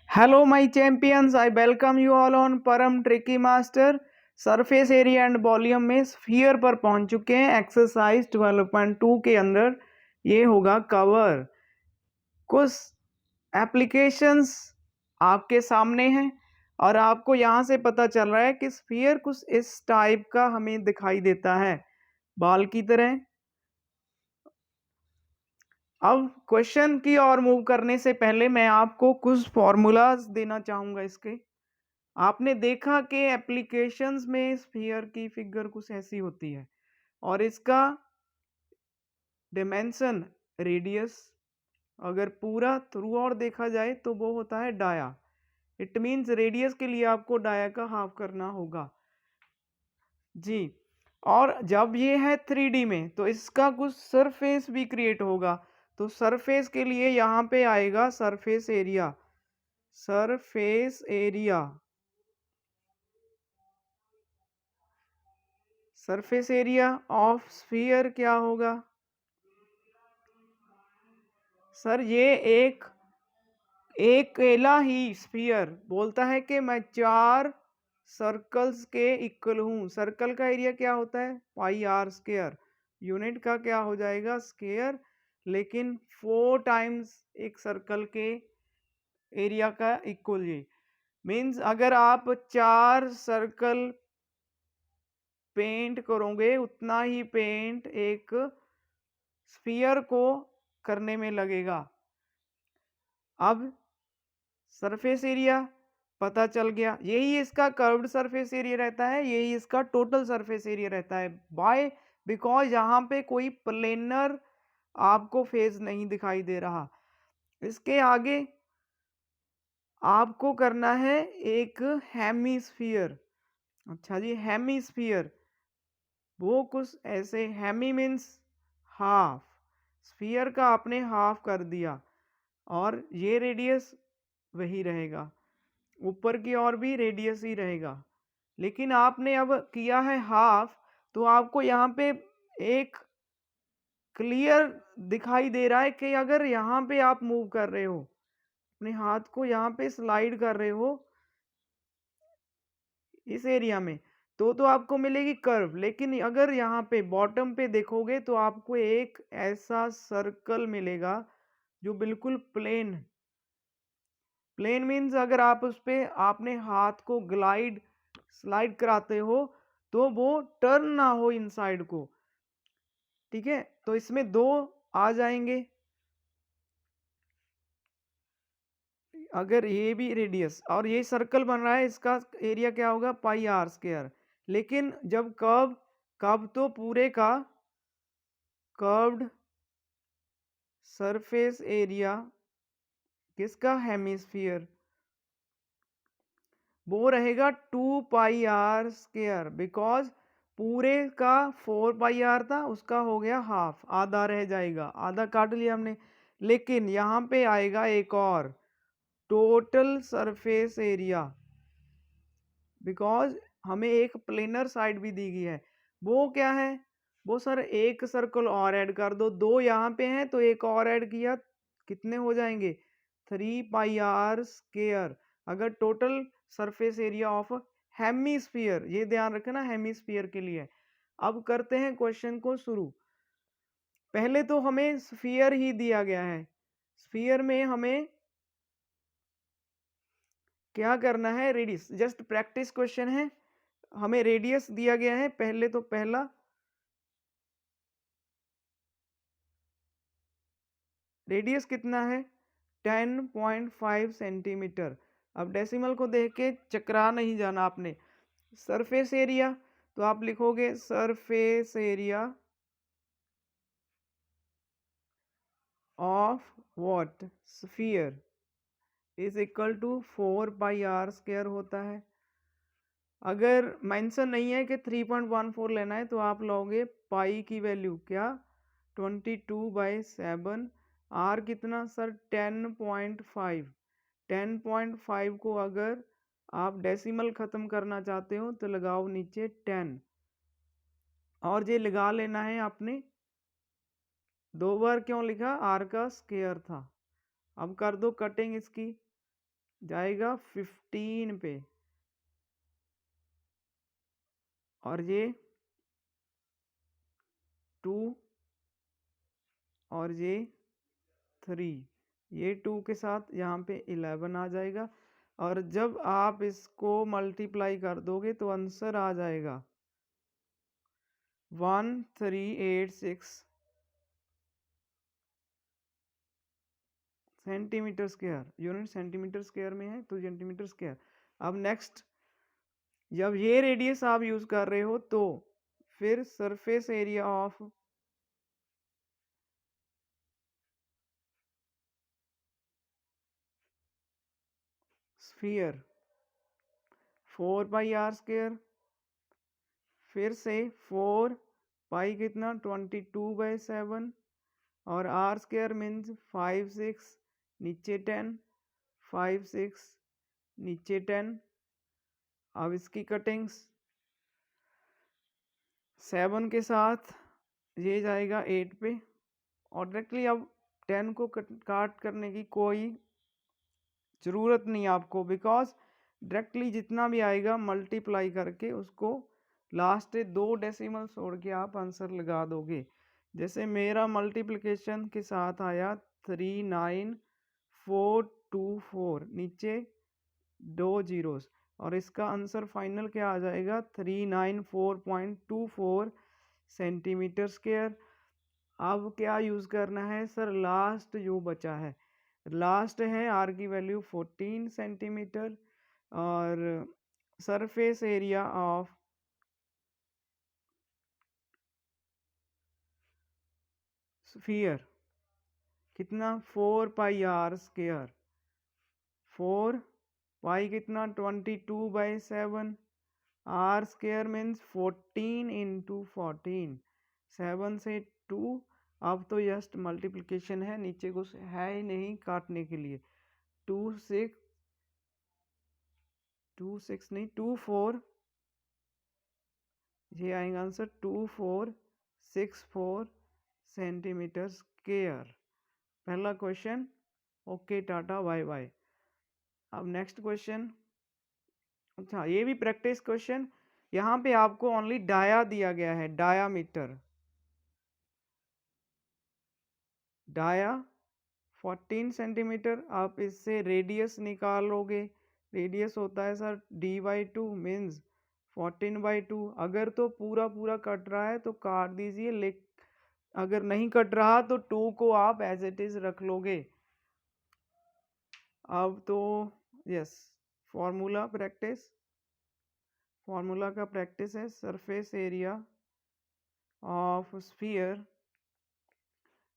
Hello, my champions. I welcome you all on परम tricky master. Surface area and volume में sphere पर पहुंच चुके हैं। एक्सरसाइज 12.2 के अंदर ये होगा कवर। कुछ एप्लीकेशंस आपके सामने हैं और आपको यहाँ से पता चल रहा है कि स्फीयर कुछ इस टाइप का हमें दिखाई देता है, बॉल की तरह। अब क्वेश्चन की ओर मूव करने से पहले मैं आपको कुछ फॉर्मूलाज देना चाहूँगा इसके। आपने देखा कि एप्लीकेशंस में स्फीयर की फिगर कुछ ऐसी होती है और इसका डिमेंशन रेडियस अगर पूरा थ्रू आउट देखा जाए तो वो होता है डाया। इट मीन्स रेडियस के लिए आपको डाया का हाफ करना होगा जी। और जब ये है 3D में तो इसका कुछ सरफेस भी क्रिएट होगा। तो सरफेस के लिए यहाँ पे आएगा surface area. Surface area surface area of sphere क्या होगा सर? ये एक अकेला ही स्फीयर बोलता है कि मैं 4 सर्कल्स के इक्वल हूं। सर्कल का एरिया क्या होता है? पाई आर स्क्वायर। यूनिट का क्या हो जाएगा? स्क्वायर। लेकिन 4 टाइम्स एक सर्कल के एरिया का इक्वल। ये मीन्स अगर आप 4 सर्कल पेंट करोगे उतना ही पेंट एक स्फीयर को करने में लगेगा। अब सरफेस एरिया पता चल गया, यही इसका कर्व्ड सरफेस एरिया रहता है, यही इसका टोटल सरफेस एरिया रहता है। बाय बिकॉज यहाँ पे कोई प्लेनर आपको फेस नहीं दिखाई दे रहा। इसके आगे आपको करना है एक हेमीस्फीयर। अच्छा जी, हेमीस्फीयर वो कुछ ऐसे, हेमी मीन्स हाफ, स्फीयर का आपने हाफ कर दिया और ये रेडियस वही रहेगा, ऊपर की ओर भी रेडियस ही रहेगा। लेकिन आपने अब किया है हाफ तो आपको यहाँ पे एक क्लियर दिखाई दे रहा है कि अगर यहाँ पे आप मूव कर रहे हो, अपने हाथ को यहाँ पे स्लाइड कर रहे हो इस एरिया में, तो आपको मिलेगी कर्व। लेकिन अगर यहाँ पे बॉटम पे देखोगे तो आपको एक ऐसा सर्कल मिलेगा जो बिल्कुल प्लेन। प्लेन मीन्स अगर आप उस पे आपने हाथ को स्लाइड कराते हो तो वो टर्न ना हो इनसाइड को। ठीक है, तो इसमें 2 आ जाएंगे। अगर ये भी रेडियस और ये सर्कल बन रहा है, इसका एरिया क्या होगा? पाई आर स्क्वायर। लेकिन जब कर्व तो पूरे का कर्व्ड सरफेस एरिया किसका? हेमिस्फीयर, वो रहेगा 2 पाई आर स्क्वायर। बिकॉज पूरे का 4 पाई आर था, उसका हो गया हाफ, आधा रह जाएगा, आधा काट लिया हमने। लेकिन यहाँ पे आएगा एक और टोटल सरफेस एरिया, बिकॉज हमें एक प्लेनर साइड भी दी गई है। वो क्या है? वो सर एक सर्कल और ऐड कर दो, 2 यहाँ पे हैं तो एक और ऐड किया, कितने हो जाएंगे? 3 पाई आर स्क्वायर। अगर total surface area of hemisphere, ये ध्यान रखना हेमीस्फीयर के लिए। अब करते हैं क्वेश्चन को शुरू। पहले तो हमें स्फीयर ही दिया गया है, स्फीयर में हमें क्या करना है? रेडियस, जस्ट प्रैक्टिस क्वेश्चन है। हमें रेडियस दिया गया है, पहले तो पहला रेडियस कितना है? 10.5 सेंटीमीटर। अब डेसिमल को देख के चकरा नहीं जाना आपने। सरफेस एरिया तो आप लिखोगे surface area of what? Sphere is equal to 4 pi r square होता है। अगर मेंशन नहीं है कि 3.14 लेना है तो आप लोगे पाई की वैल्यू क्या? 22/7। आर कितना सर? 10.5। 10.5 को अगर आप डेसिमल ख़त्म करना चाहते हो तो लगाओ नीचे 10 और ये लगा लेना है आपने। 2 बार क्यों लिखा? आर का स्क्वायर था। अब कर दो कटिंग इसकी। जाएगा 15 पे, और ये 2 और ये 3, ये 2 के साथ यहाँ पे 11 आ जाएगा। और जब आप इसको मल्टीप्लाई कर दोगे तो आंसर आ जाएगा 1386 centimetre square. Unit centimetre square में है तो सेंटीमीटर स्क्वायर। अब नेक्स्ट, जब ये रेडियस आप यूज कर रहे हो तो फिर surface area of sphere 4πr², फिर से 4 पाई कितना 22/7, और r² मीन्स 5 6 नीचे 10, 5 6 नीचे 10। अब इसकी कटिंग्स 7 के साथ ये जाएगा 8 पे, और डायरेक्टली अब 10 को काट करने की कोई ज़रूरत नहीं आपको, बिकॉज डायरेक्टली जितना भी आएगा मल्टीप्लाई करके उसको लास्ट 2 डेसिमल छोड़ के आप आंसर लगा दोगे। जैसे मेरा मल्टीप्लिकेशन के साथ आया 39424, नीचे 2 जीरोस, और इसका आंसर फाइनल क्या आ जाएगा 394.24 सेंटीमीटर स्क्वायर। अब क्या यूज़ करना है सर, लास्ट जो बचा है, लास्ट है आर की वैल्यू 14 सेंटीमीटर, और सरफेस एरिया ऑफ स्फीयर कितना 4πr², 4 पाई कितना 22/7, r² मीन्स 14 इंटू 14, 7 से 2। अब तो जस्ट मल्टीप्लिकेशन है, नीचे कुछ है ही नहीं काटने के लिए। 2 6 2 6 नहीं 2 4, ये आएगा आंसर 2464 सेंटीमीटर स्क्वायर। पहला question okay, tata bye bye. अब नेक्स्ट क्वेश्चन, अच्छा ये भी प्रैक्टिस क्वेश्चन। यहाँ पे आपको ओनली डाया दिया गया है, डायामीटर, डाया 14 सेंटीमीटर। आप इससे रेडियस निकालोगे, रेडियस होता है सर d/2 मीन्स 14/2। अगर तो पूरा पूरा कट रहा है तो काट दीजिए, अगर नहीं कट रहा तो 2 को आप एज इट इज रख लोगे। अब तो यस, फॉर्मूला प्रैक्टिस, फॉर्मूला का प्रैक्टिस है। सरफेस एरिया ऑफ स्फीयर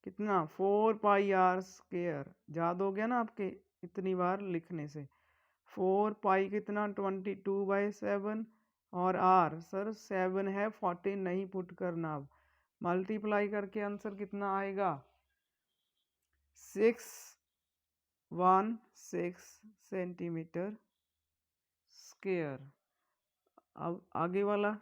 कितना 4πr², याद हो गया ना आपके इतनी बार लिखने से। 4 पाई कितना 22/7, और r सर 7 है, 14 नहीं पुट करना। अब मल्टीप्लाई करके आंसर कितना आएगा 616 सेंटीमीटर स्क्वायर। अब आगे वाला,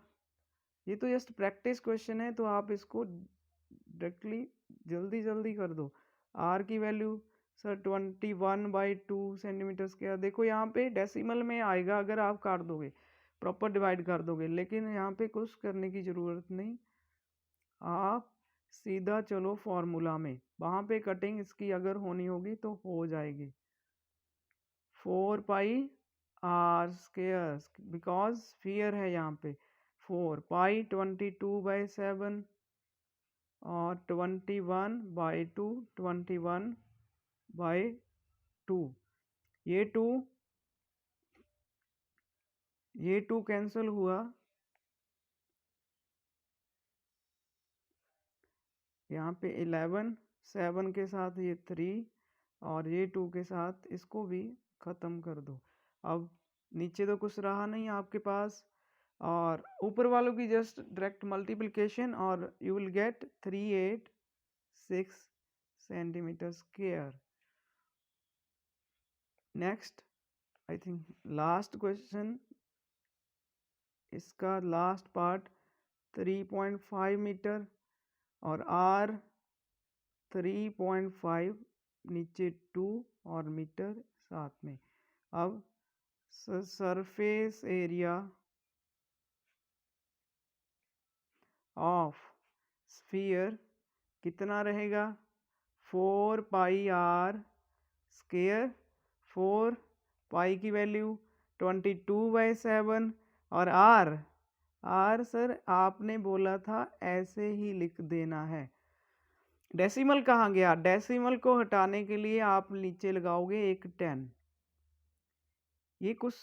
ये तो जस्ट प्रैक्टिस क्वेश्चन है, तो आप इसको डायरेक्टली जल्दी जल्दी कर दो। r की वैल्यू सर 21/2 सेंटीमीटर स्क्वायर। देखो यहाँ पे डेसिमल में आएगा अगर आप काट दोगे, प्रॉपर डिवाइड कर दोगे, लेकिन यहाँ पे कुछ करने की ज़रूरत नहीं, आप सीधा चलो फॉर्मूला में। वहाँ पे कटिंग इसकी अगर होनी होगी तो हो जाएगी। 4πr², बिकॉज स्फीयर है यहाँ पे। 4 पाई 22/7, और 21/2, 21/2, ये 2 कैंसिल हुआ, यहाँ पे 11, 7 के साथ ये 3, और ये 2 के साथ इसको भी ख़त्म कर दो। अब नीचे तो कुछ रहा नहीं आपके पास, और ऊपर वालों की जस्ट डायरेक्ट मल्टीप्लिकेशन, और you will get 386 centimetre square. Next I think last question, इसका लास्ट पार्ट 3.5 मीटर, और r 3.5, नीचे 2 और मीटर साथ में। अब सरफेस एरिया ऑफ स्फीयर कितना रहेगा 4πr²। 4 पाई की वैल्यू 22/7 और आर सर आपने बोला था ऐसे ही लिख देना है। डेसिमल कहाँ गया? डेसिमल को हटाने के लिए आप नीचे लगाओगे एक 10। ये कुछ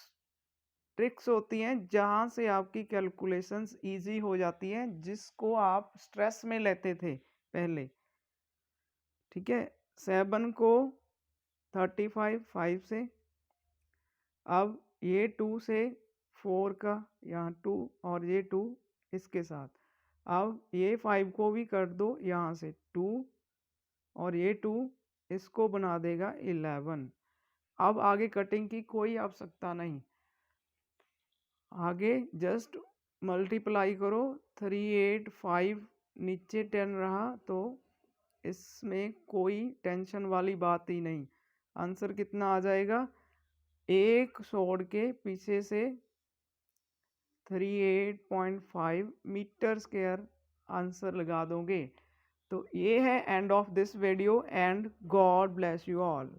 ट्रिक्स होती हैं जहां से आपकी कैलकुलेशंस इजी हो जाती हैं, जिसको आप स्ट्रेस में लेते थे पहले। ठीक है, 7 को 35 से, अब ये 2 से 4 का यहाँ 2 और ये 2 इसके साथ, अब ये 5 को भी कर दो यहाँ से 2 और ये 2 इसको बना देगा 11। अब आगे कटिंग की कोई आवश्यकता नहीं, आगे जस्ट मल्टीप्लाई करो 3 8 5 नीचे 10 रहा तो इसमें कोई टेंशन वाली बात ही नहीं। आंसर कितना आ जाएगा? एक छोड़ के पीछे से 38.5 मीटर स्क्वायर आंसर लगा दोगे। तो ये है end of this video and God bless you all.